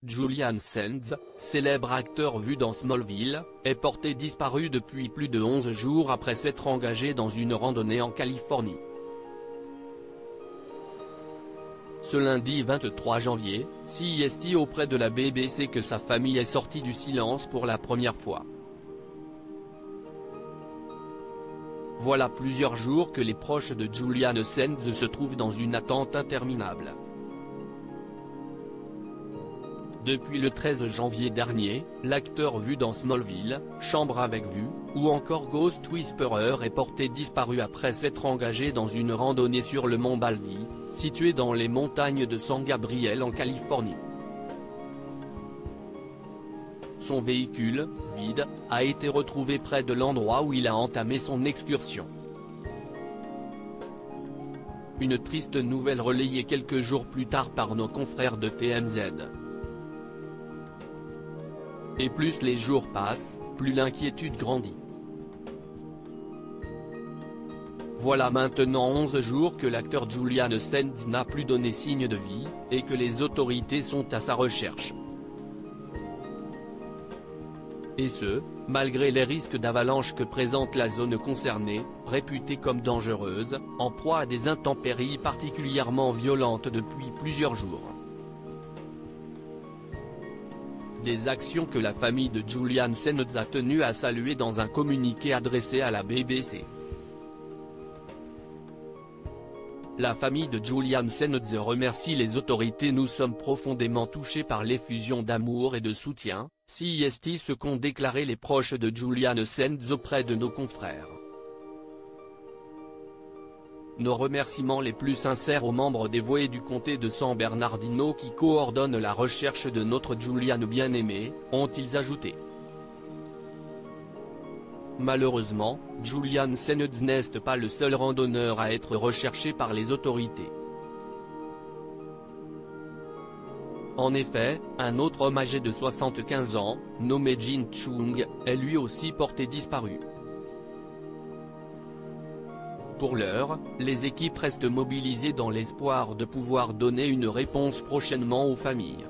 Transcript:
Julian Sands, célèbre acteur vu dans Smallville, est porté disparu depuis plus de 11 jours après s'être engagé dans une randonnée en Californie. Ce lundi 23 janvier, CST auprès de la BBC que sa famille est sortie du silence pour la première fois. Voilà plusieurs jours que les proches de Julian Sands se trouvent dans une attente interminable. Depuis le 13 janvier dernier, l'acteur vu dans Smallville, Chambre avec vue, ou encore Ghost Whisperer est porté disparu après s'être engagé dans une randonnée sur le mont Baldy, situé dans les montagnes de San Gabriel en Californie. Son véhicule, vide, a été retrouvé près de l'endroit où il a entamé son excursion. Une triste nouvelle relayée quelques jours plus tard par nos confrères de TMZ. Et plus les jours passent, plus l'inquiétude grandit. Voilà maintenant 11 jours que l'acteur Julian Sands n'a plus donné signe de vie, et que les autorités sont à sa recherche. Et ce, malgré les risques d'avalanche que présente la zone concernée, réputée comme dangereuse, en proie à des intempéries particulièrement violentes depuis plusieurs jours. Des actions que la famille de Julian Sands a tenu à saluer dans un communiqué adressé à la BBC. La famille de Julian Sands remercie les autorités. Nous sommes profondément touchés par l'effusion d'amour et de soutien, CST ce qu'ont déclaré les proches de Julian Sands auprès de nos confrères. Nos remerciements les plus sincères aux membres dévoués du comté de San Bernardino qui coordonnent la recherche de notre Julian bien-aimé, ont-ils ajouté. Malheureusement, Julian Sands n'est pas le seul randonneur à être recherché par les autorités. En effet, un autre homme âgé de 75 ans, nommé Jin Chung, est lui aussi porté disparu. Pour l'heure, les équipes restent mobilisées dans l'espoir de pouvoir donner une réponse prochainement aux familles.